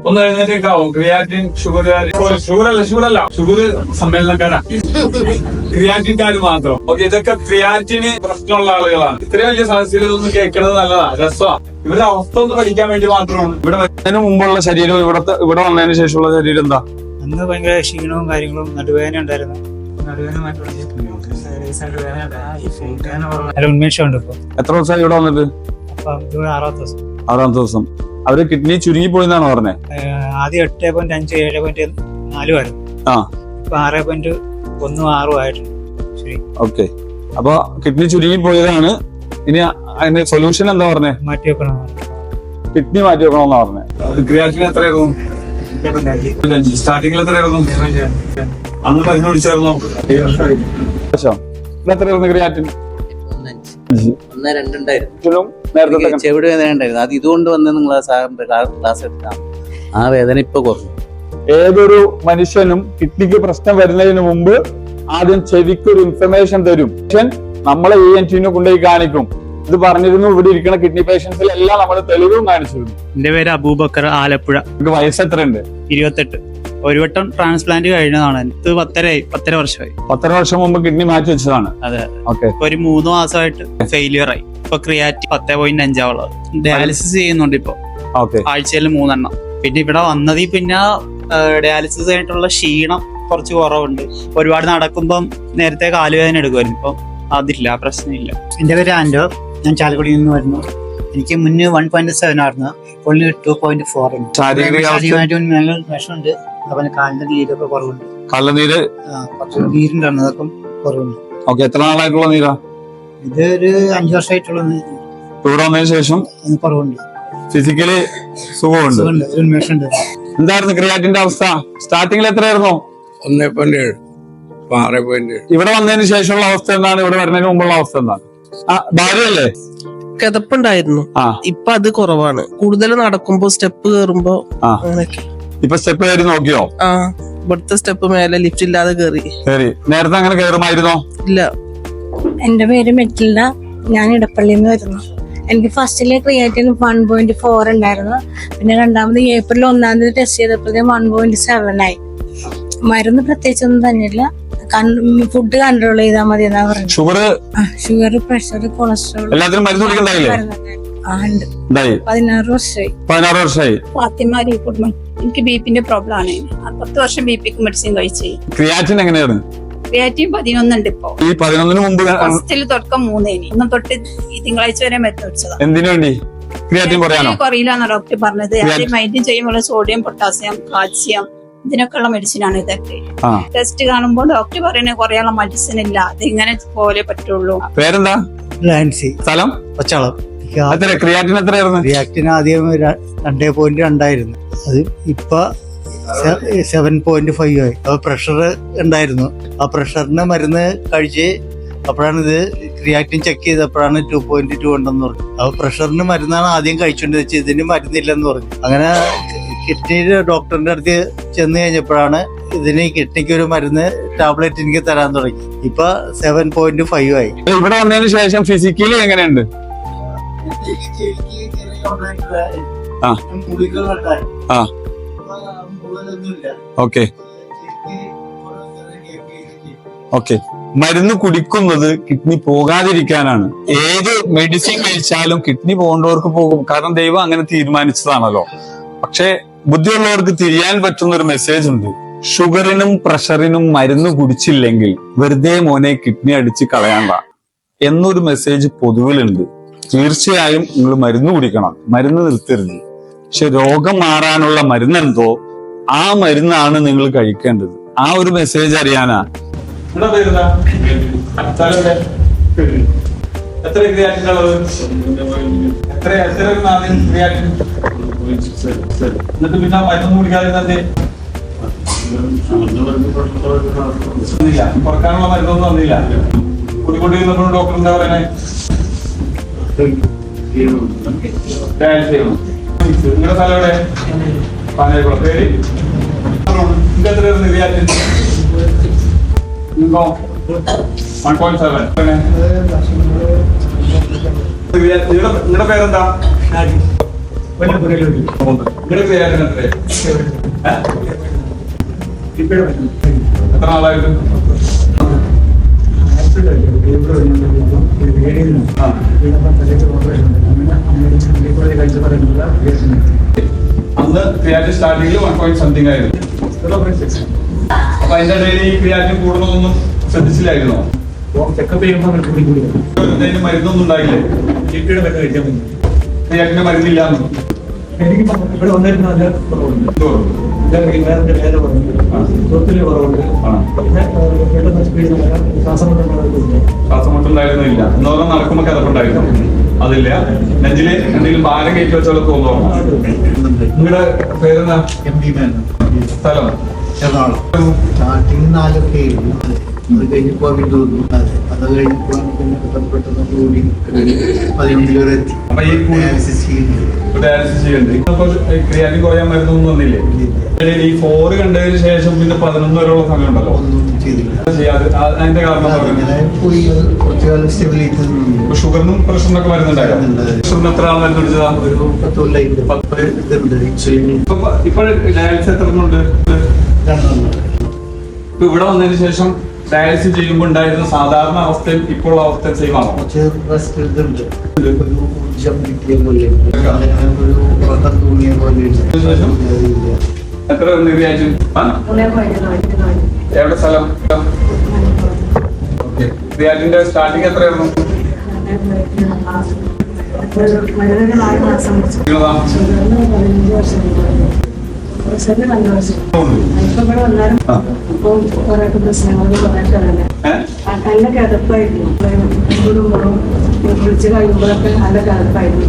ഒന്ന് എഴുന്നേറ്റേക്കാവോ? Creatine sugar സമ്മേളനക്കാരാ, ക്രിയാറ്റിൻകാര് മാത്രം. Okay, ഇതൊക്കെ ക്രിയാറ്റിന് പ്രശ്നമുള്ള ആളുകളാണ്. ഇത്രയും വലിയ സദസ്സിൽ ഇതൊന്നും കേൾക്കുന്നത് നല്ലതാ, രസമാണ്. ഇവരുടെ അവസ്ഥ ഒന്ന് പഠിക്കാൻ വേണ്ടി മാത്രമാണ്. ഇവിടെ വരുന്നതിന് മുമ്പുള്ള ശരീരം ഇവിടെ വന്നതിന് ശേഷമുള്ള ശരീരം എന്താ? അന്ന് ഭയങ്കര ക്ഷീണവും കാര്യങ്ങളും, നടുവേദന ഉണ്ടായിരുന്നു. ഉന്മേഷം ഉണ്ട് ഇപ്പൊ. എത്ര ദിവസമായി ഇവിടെ വന്നിട്ട്? 6ാമത്തെ ദിവസം. അവര് കിഡ്നി ചുരുങ്ങിപ്പോയിന്നാണ് പറഞ്ഞത്. ആദ്യം 8.5 7.4 ആയിരുന്നു. ഇപ്പൊ 6.1 ആയിട്ടുണ്ട്. ഓക്കെ, അപ്പൊ കിഡ്നി ചുരുങ്ങിപ്പോയതാണ്. ഇനി അതിന്റെ സൊല്യൂഷൻ എന്താ പറഞ്ഞേ? മാറ്റി വെക്കണം, കിഡ്നി മാറ്റി വെക്കണമെന്നാ പറഞ്ഞത്. ക്രിയാറ്റിൻ എത്രയായിരുന്നു സ്റ്റാർട്ടിങ്ങിൽ? എത്രയായിരുന്നു അന്ന്? മരുന്ന് പിടിച്ചായിരുന്നോ? എത്രയായിരുന്നു ക്രിയാറ്റിൻ? 1.2 ചെവിട് വേദന ഉണ്ടായിരുന്നു. അത് ഇതുകൊണ്ട് വന്ന് നിങ്ങൾ സാറിന്റെ ക്ലാസ് എടുക്കാം. ആ വേദന ഇപ്പൊ കുറഞ്ഞു. ഏതൊരു മനുഷ്യനും കിഡ്നിക്ക് പ്രശ്നം വരുന്നതിന് മുമ്പ് ആദ്യം ചെവിക്ക് ഒരു ഇൻഫർമേഷൻ തരും. നമ്മളെ ENT കൊണ്ടുപോയി കാണിക്കും. ഇത് പറഞ്ഞിരുന്നു. ഇവിടെ ഇരിക്കുന്ന കിഡ്നി പേഷ്യൻസിലെല്ലാം നമ്മൾ തെളിവും കാണിച്ചിരുന്നു. എന്റെ പേര് അബൂബക്കർ, ആലപ്പുഴ. വയസ്സ് എത്രയുണ്ട്? 28. ഒരു വട്ടം ട്രാൻസ്പ്ലാന്റ് കഴിഞ്ഞതാണ്. ഇത് 10 വർഷമായി. 10 വർഷം മുമ്പ് കിഡ്നി മാറ്റി വെച്ചതാണ്. അതെ. ഓക്കെ, ഒരു 3 മാസമായിട്ട് ഫെയിലിയർ ആയി. ഇപ്പൊ ക്രിയാറ്റിൻ 10.5 ഡയാലിസിസ് ചെയ്യുന്നുണ്ട് ഇപ്പൊ. ആഴ്ചയിൽ 3 എണ്ണം. പിന്നെ ഇവിടെ വന്നതിൽ പിന്നെ ഡയാലിസിസ് കഴിഞ്ഞിട്ടുള്ള ക്ഷീണം കുറച്ച് കുറവുണ്ട്. ഒരുപാട് നടക്കുമ്പം നേരത്തെ കാലുവേദന എടുക്കുമായിരുന്നു. ഇപ്പം അതില്ല, പ്രശ്നമില്ല. എന്റെ പേര് ആൻഡോ, ഞാൻ ചാലക്കുടിയിൽ നിന്ന് വരുന്നു. എനിക്ക് മുന്നേ 1.7 ആയിരുന്നു, ഇപ്പോൾ 2.4 ഉണ്ട്. വിഷമുണ്ട്. അതുപോലെ കാലിന്റെ നീരൊക്കെ കുറവുണ്ട്. കള്ളനീര് നീരുണ്ടായിരുന്നു, അതൊക്കെ കുറവുണ്ട്. ഓക്കെ, എത്ര നാളായിട്ടുള്ള നീരാ? ഇത് ഒരു 5 വർഷമായിട്ടുള്ള ഇവിടെ വന്നതിന് ശേഷം കുറവുണ്ട്. ഫിസിക്കലി സുഖമുണ്ട്, ഉന്മേഷമുണ്ട്. എന്തായിരുന്നു ക്രിയാറ്റിന്റെ അവസ്ഥ? സ്റ്റാർട്ടിങ്ങിൽ എത്രയായിരുന്നു? 1.7, 6.7. ഇവിടെ വന്നതിന് ശേഷമുള്ള അവസ്ഥ എന്താണ്? ഇവിടെ വരുന്നതിന് മുമ്പുള്ള അവസ്ഥ എന്താണ്? ഭാര്യയല്ലേ? കിതപ്പുണ്ടായിരുന്നു. ഇപ്പൊ അത് കുറവാണ്. കൂടുതൽ നടക്കുമ്പോ സ്റ്റെപ്പ് കയറുമ്പോ അങ്ങനെയൊക്കെ. ഇപ്പൊ സ്റ്റെപ്പ് കയറി നോക്കിയോ? ഇവിടുത്തെ സ്റ്റെപ്പ് മേലെ ലിഫ്റ്റ് ഇല്ലാതെ കയറി. നേരത്തെ അങ്ങനെ കയറുമായിരുന്നോ? ഇല്ല. എന്റെ പേര് മെറ്റിൽഡ, ഞാൻ ഇടപ്പള്ളിയിൽ നിന്ന് വരുന്നു. എനിക്ക് ഫസ്റ്റിലെ ക്രിയാറ്റിൻ 1.4 ഉണ്ടായിരുന്നു. പിന്നെ രണ്ടാമത് ഏപ്രിൽ 1 ടെസ്റ്റ് ചെയ്തപ്പോഴേ 1.7 ആയി. മരുന്ന് പ്രത്യേകിച്ചൊന്നും തന്നെയില്ല. ഫുഡ് കൺട്രോൾ ചെയ്താൽ മതി എന്നാ പറഞ്ഞത്. ഷുഗർ, പ്രഷർ, കൊളസ്ട്രോൾ എല്ലാത്തിനും മരുന്ന് കുടിക്കണ്ടായില്ലേ? 16 വർഷമായി. 16 വർഷമായി. എനിക്ക് ബിപിന്റെ പ്രോബ്ലം ആണ്. 10 വർഷം ബിപിക്ക് മെഡിസിൻ കഴിച്ചു. ക്രിയാറ്റിൻ എങ്ങനെയാണ്? ക്രിയാറ്റിൻ 11 ഉണ്ട് ഇപ്പൊ. ഈ 11 മുമ്പ് ഫസ്റ്റിൽ തുടക്കം 3 ഇന്ന് തൊട്ട് ഈ തിങ്കളാഴ്ച വരെ മരുന്ന് കുടിച്ചതാണ്. എന്തിനു വേണ്ടി? ക്രിയാറ്റിൻ കുറയില്ലാന്ന് ഡോക്ടർ പറഞ്ഞത്. അത് മെയിൻറ്റെയിൻ ചെയ്യുമ്പോൾ സോഡിയം, പൊട്ടാസ്യം, കാൽസ്യം ഇതിനൊക്കെ ഉള്ള മെഡിസിൻ ആണ് ഇതൊക്കെ. ടെസ്റ്റ് കാണുമ്പോൾ ഡോക്ടർ പറയുന്നത് കുറയാനുള്ള മെഡിസിൻ ഇല്ല, അത് ഇങ്ങനെ പോലെ പറ്റുള്ളൂ. പേരെന്താ? സ്ഥലം? പച്ചാളം. ക്രിയാറ്റിൻ എത്രയായിരുന്നു? ക്രിയാറ്റിൻ ആദ്യം 2.2 ആയിരുന്നു. അത് ഇപ്പൊ 7.5 ആയി. അപ്പൊ പ്രഷർ ഉണ്ടായിരുന്നു. ആ പ്രഷറിന് മരുന്ന് കഴിച്ച് അപ്പോഴാണ് ഇത് ക്രിയാറ്റിൻ ചെക്ക് ചെയ്തപ്പോഴാണ് 2.2 ഉണ്ടെന്ന് പറഞ്ഞു. അപ്പൊ പ്രഷറിന് മരുന്നാണ് ആദ്യം കഴിച്ചോണ്ട് വെച്ചത്, ഇതിന് മരുന്നില്ലെന്ന് പറഞ്ഞു. അങ്ങനെ കിഡ്നിയുടെ ഡോക്ടറിന്റെ അടുത്ത് ചെന്ന് കഴിഞ്ഞപ്പോഴാണ് ഇതിന് കിഡ്നിക്ക് ഒരു മരുന്ന് ടാബ്ലറ്റ് എനിക്ക് തരാൻ തുടങ്ങി. ഇപ്പൊ 7.5 ആയി. ഇവിടെ വന്നതിന് ശേഷം ഫിസിക്കലി എങ്ങനെയുണ്ട്? ഓക്കെ, മരുന്ന് കുടിക്കുന്നത് കിഡ്നി പോകാതിരിക്കാനാണ്. ഏത് മെഡിസിൻ കഴിച്ചാലും കിഡ്നി പോകേണ്ടവർക്ക് പോകും, കാരണം ദൈവം അങ്ങനെ തീരുമാനിച്ചതാണല്ലോ. പക്ഷെ ബുദ്ധിയുള്ളവർക്ക് തിരിയാൻ പറ്റുന്ന ഒരു മെസ്സേജ് ഉണ്ട്. ഷുഗറിനും പ്രഷറിനും മരുന്ന് കുടിച്ചില്ലെങ്കിൽ വെറുതെ മോനെ കിഡ്നി അടിച്ച് കളയണ്ട എന്നൊരു മെസ്സേജ് പൊതുവിലുണ്ട്. തീർച്ചയായും നിങ്ങൾ മരുന്ന് കുടിക്കണം, മരുന്ന് നിർത്തരുത്. പക്ഷെ രോഗം മാറാനുള്ള മരുന്നെന്തോ ആ മരുന്നാണ് നിങ്ങൾ കഴിക്കേണ്ടത്. ആ ഒരു മെസ്സേജ് അറിയാനാ. എന്നിട്ട് പിന്നെ മരുന്ന് കുടിക്കാതെ കുറക്കാനുള്ള മരുന്നൊന്നും തന്നില്ല. കുടിക്കൊണ്ടിരുന്നപ്പോഴും ഡോക്ടർ എന്താ പറയുന്നത്? നിങ്ങളുടെ സ്ഥലം എവിടെ? പാനേക്കുളം. പേര്? എത്രയായിരുന്നു ക്രിയാറ്റിൻ? 1.7. നിങ്ങളുടെ പേരെന്താ? ഇവിടെ ക്രിയാറ്റിൻ എത്രയായി? എത്ര നാളായിട്ട്? അന്ന് ക്രിയാറ്റിൻ സ്റ്റാർട്ടിങ്ങിൽ 1.something ആയിരുന്നു. അപ്പൊ അതിന്റെ ഇടയിൽ ഈ ക്രിയാറ്റിൻ കൂടുന്നതൊന്നും ശ്രദ്ധിച്ചില്ലായിരുന്നോ? ചെക്കപ്പ് ചെയ്യുമ്പോൾ എന്തെങ്കിലും മരുന്നൊന്നും ഉണ്ടായില്ലേ? ക്രിയാറ്റിന്റെ മരുന്നില്ല. എനിക്ക് ഇവിടെ വന്നിരുന്ന നല്ല കുറവുണ്ട്. വേദന കുറവുണ്ട്, തൊത്തില് കുറവുണ്ട്, പിന്നെ പെട്ടെന്ന് സ്പീഡ് ശ്വാസമുട്ടുണ്ടായിരുന്നില്ല. എന്നോരം നടക്കുമ്പോ കിടപ്പുണ്ടായിരുന്നു. അതില്ല. നെഞ്ചില് എന്തെങ്കിലും ഭാരം കയറ്റി വെച്ചോളെ തോന്നുന്നു. നിങ്ങളുടെ പേരെന്താ? സ്ഥലം? സ്റ്റാർട്ടിങ് 4 ആയിരുന്നു. അത് കഴിഞ്ഞപ്പോ വീണ്ടും അത് കഴിഞ്ഞപ്പോ പെട്ടെന്ന് കൂടി 11 വരെ എത്തി. അപ്പൊ ഈ ഡയാലിസിസ് ചെയ്യുന്നുണ്ട്. ക്രിയാറ്റിൻ കുറയാൻ മരുന്നൊന്നും വന്നില്ലേ? ഈ 4 കണ്ടതിന് ശേഷം പിന്നെ 11 വരെയുള്ള സമയം ഉണ്ടല്ലോ, ഒന്നും ചെയ്തില്ല. ചെയ്യാതെ അതിന്റെ കാരണം പോയി കുറച്ചു കാലം സ്റ്റെബിലിറ്റി. ഷുഗറിനും പ്രഷറിനൊക്കെ മരുന്നുണ്ടായിരുന്നു. പ്രഷറിന് എത്ര ആൾ മരുന്ന് പിടിച്ചതാ? ഒരു 10 കൊല്ലായിട്ട് ഇതുണ്ട് ഇൻസുലിൻ. ഇപ്പൊ ഡയാലിസിസ് എത്ര ഉണ്ട്? 2 ഇപ്പൊ ഇവിടെ വന്നതിന് ശേഷം ഡയാലിസിസ് ചെയ്യുമ്പോൾ ഉണ്ടായിരുന്ന സാധാരണ അവസ്ഥയും ഇപ്പോൾ അവസ്ഥ സെയിം ആണോ? കുറച്ച് റെസ്റ്റ് ഇതുണ്ട്, ഒരു ഊർജം കിട്ടിയ പോലെ, ഒരു ഉറക്കം തോന്നിയ പോലെ. എത്ര ക്രിയാറ്റിൻ? എവിടെ സ്ഥലം? ഓക്കെ. ക്രിയാറ്റിന്റെ സ്റ്റാർട്ടിങ് എത്രയായിരുന്നു? നല്ല കിടപ്പായിരുന്നു. വിളിച്ച് കഴിയുമ്പോഴൊക്കെ നല്ല കിടപ്പായിരുന്നു.